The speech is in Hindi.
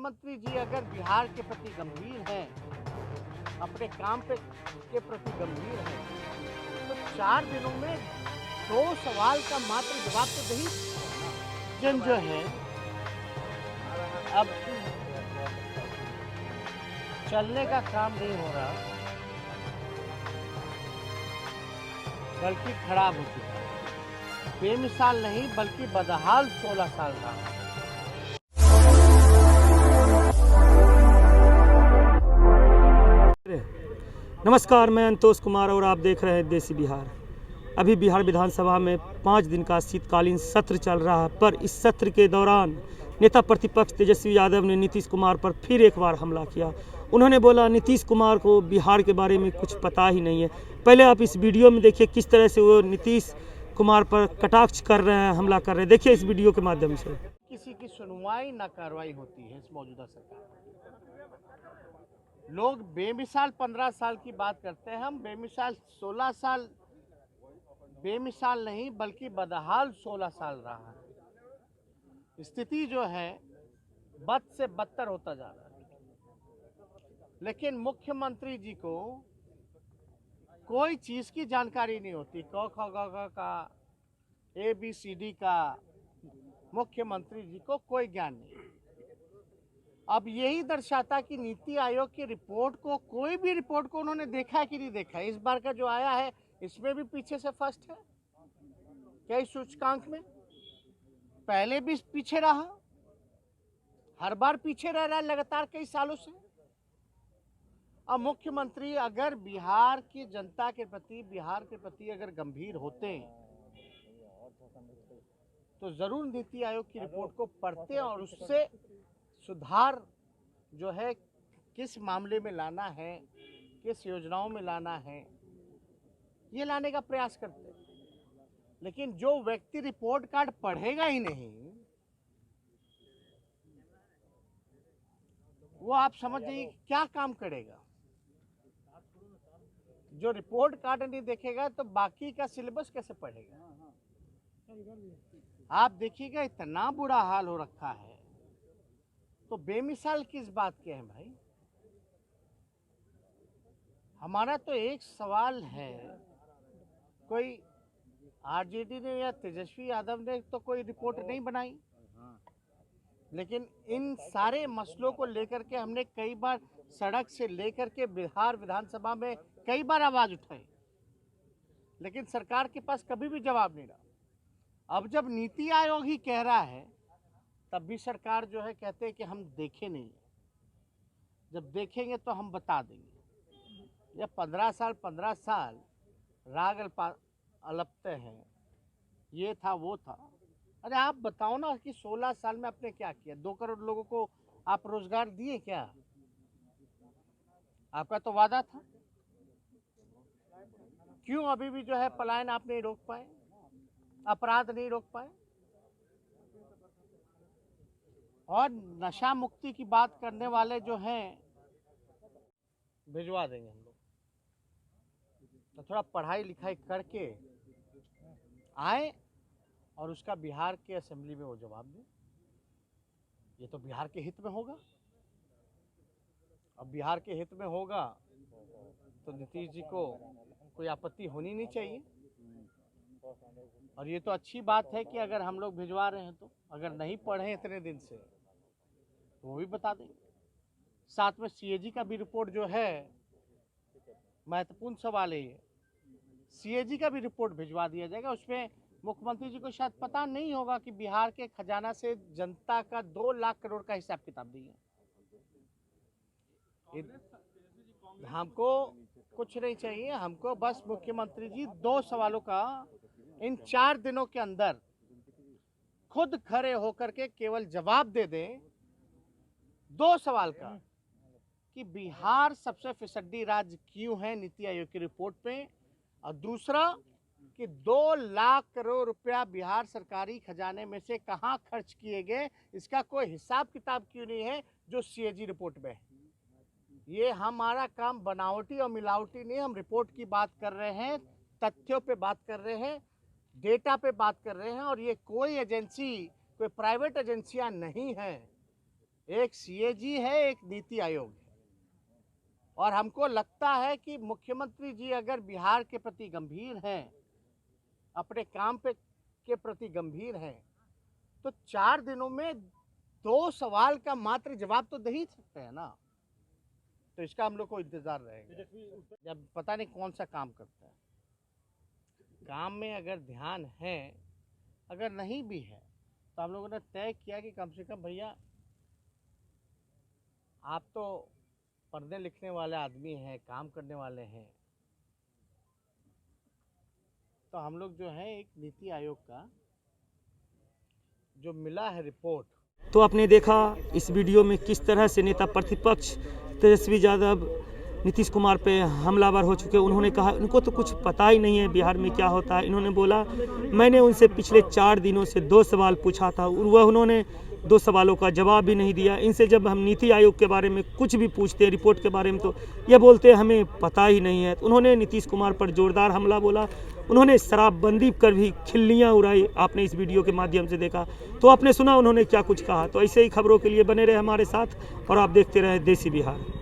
मुख्यमंत्री जी अगर बिहार के प्रति गंभीर हैं, अपने काम के प्रति गंभीर हैं, तो 4 दिनों में 2 सवाल का मात्र जवाब तो दे ही। जन जो है अब चलने का काम नहीं हो रहा, बल्कि खराब हो चुका है। बेमिसाल नहीं बल्कि बदहाल 16 साल रहा। नमस्कार, मैं अंतोष कुमार और आप देख रहे हैं देसी बिहार। अभी बिहार विधानसभा में 5 दिन का शीतकालीन सत्र चल रहा है, पर इस सत्र के दौरान नेता प्रतिपक्ष तेजस्वी यादव ने नीतीश कुमार पर फिर एक बार हमला किया। उन्होंने बोला नीतीश कुमार को बिहार के बारे में कुछ पता ही नहीं है। पहले आप इस वीडियो में देखिए किस तरह से वो नीतीश कुमार पर कटाक्ष कर रहे हैं, हमला कर रहे हैं। देखिए इस वीडियो के माध्यम से। किसी की सुनवाई ना कार्रवाई होती है इस मौजूदा सरकार। लोग बेमिसाल 15 साल की बात करते हैं, हम बेमिसाल 16 साल, बेमिसाल नहीं बल्कि बदहाल 16 साल रहा है। स्थिति जो है बद से बदतर होता जा रहा है। लेकिन मुख्यमंत्री जी को कोई चीज की जानकारी नहीं होती। क ख ग घ का ABCD का मुख्यमंत्री जी को कोई ज्ञान नहीं। अब यही दर्शाता कि नीति आयोग की रिपोर्ट को, कोई भी रिपोर्ट को उन्होंने देखा है कि नहीं देखा है। इस बार का जो आया है इसमें भी पीछे से फर्स्ट है कई सूचकांक में, पहले भी पीछे रहा, हर बार पीछे रह रहा है लगातार कई सालों से। अब मुख्यमंत्री अगर बिहार की जनता के प्रति, बिहार के प्रति अगर गंभीर होते तो जरूर नीति आयोग की रिपोर्ट को पढ़ते और उससे सुधार जो है किस मामले में लाना है, किस योजनाओं में लाना है, ये लाने का प्रयास करते हैं। लेकिन जो व्यक्ति रिपोर्ट कार्ड पढ़ेगा ही नहीं, वो आप समझ जाइए क्या काम करेगा। जो रिपोर्ट कार्ड नहीं देखेगा तो बाकी का सिलेबस कैसे पढ़ेगा। आप देखिएगा इतना बुरा हाल हो रखा है, तो बेमिसाल किस बात के हैं भाई। हमारा तो एक सवाल है, कोई आरजेडी ने या तेजस्वी यादव ने तो कोई रिपोर्ट नहीं बनाई, लेकिन इन सारे मसलों को लेकर के हमने कई बार सड़क से लेकर के बिहार विधानसभा में कई बार आवाज उठाई, लेकिन सरकार के पास कभी भी जवाब नहीं रहा। अब जब नीति आयोग ही कह रहा है तब भी सरकार जो है कहते हैं कि हम देखे नहीं, जब देखेंगे तो हम बता देंगे। ये 15 साल राग अलपते हैं, ये था वो था। अरे आप बताओ ना कि 16 साल में आपने क्या किया। 2 करोड़ लोगों को आप रोजगार दिए क्या? आपका तो वादा था। क्यों अभी भी जो है पलायन आप नहीं रोक पाए, अपराध नहीं रोक पाए? और नशा मुक्ति की बात करने वाले जो हैं भिजवा देंगे हम लोग, तो थोड़ा पढ़ाई लिखाई करके आए और उसका बिहार के असेंबली में वो जवाब दें। ये तो बिहार के हित में होगा। अब बिहार के हित में होगा तो नीतीश जी को कोई आपत्ति होनी नहीं चाहिए। और ये तो अच्छी बात है कि अगर हम लोग भिजवा रहे हैं तो, अगर नहीं पढ़े इतने दिन से तो वो भी बता देंगे। साथ में CAG का भी रिपोर्ट जो है, महत्वपूर्ण सवाल है ये, CAG का भी रिपोर्ट भिजवा दिया जाएगा। उसमें मुख्यमंत्री जी को शायद पता नहीं होगा कि बिहार के खजाना से जनता का 2 लाख करोड़ का हिसाब किताब दिया। हमको कुछ नहीं चाहिए, हमको बस मुख्यमंत्री जी 2 सवालों का इन 4 दिनों के अंदर खुद खड़े होकर के केवल जवाब दे दें। 2 सवाल का कि बिहार सबसे फिसड्डी राज्य क्यों है नीति आयोग की रिपोर्ट पे, और दूसरा कि 2 लाख करोड़ रुपया बिहार सरकारी खजाने में से कहां खर्च किए गए, इसका कोई हिसाब किताब क्यों नहीं है जो CAG रिपोर्ट में है। ये हमारा काम बनावटी और मिलावटी नहीं, हम रिपोर्ट की बात कर रहे हैं, तथ्यों पे बात कर रहे हैं, डेटा पे बात कर रहे हैं। और ये कोई एजेंसी, कोई प्राइवेट एजेंसियां नहीं है। एक सीएजी है, एक नीति आयोग है। और हमको लगता है कि मुख्यमंत्री जी अगर बिहार के प्रति गंभीर हैं, अपने काम के प्रति गंभीर हैं, तो 4 दिनों में 2 सवाल का मात्र जवाब तो दे ही सकते हैं ना। तो इसका हम लोग को इंतजार रहेगा। जब पता नहीं कौन सा काम करता है, काम में अगर ध्यान है, अगर नहीं भी है, तो हम लोगों ने तय किया कि कम से कम भैया आप तो पढ़ने लिखने वाले आदमी हैं, काम करने वाले हैं, तो हम लोग जो है एक नीति आयोग का जो मिला है रिपोर्ट। तो आपने देखा इस वीडियो में किस तरह से नेता प्रतिपक्ष तेजस्वी यादव नीतीश कुमार पे हमलावर हो चुके। उन्होंने कहा उनको तो कुछ पता ही नहीं है बिहार में क्या होता है। इन्होंने बोला मैंने उनसे पिछले 4 दिनों से 2 सवाल पूछा था और वह उन्होंने 2 सवालों का जवाब भी नहीं दिया। इनसे जब हम नीति आयोग के बारे में कुछ भी पूछते हैं, रिपोर्ट के बारे में, तो यह बोलते हैं हमें पता ही नहीं है। तो उन्होंने नीतीश कुमार पर जोरदार हमला बोला। उन्होंने शराबबंदी कर भी खिल्लियाँ उड़ाई। आपने इस वीडियो के माध्यम से देखा, तो आपने सुना उन्होंने क्या कुछ कहा। तो ऐसे ही खबरों के लिए बने रहे हमारे साथ और आप देखते रहे देसी बिहार।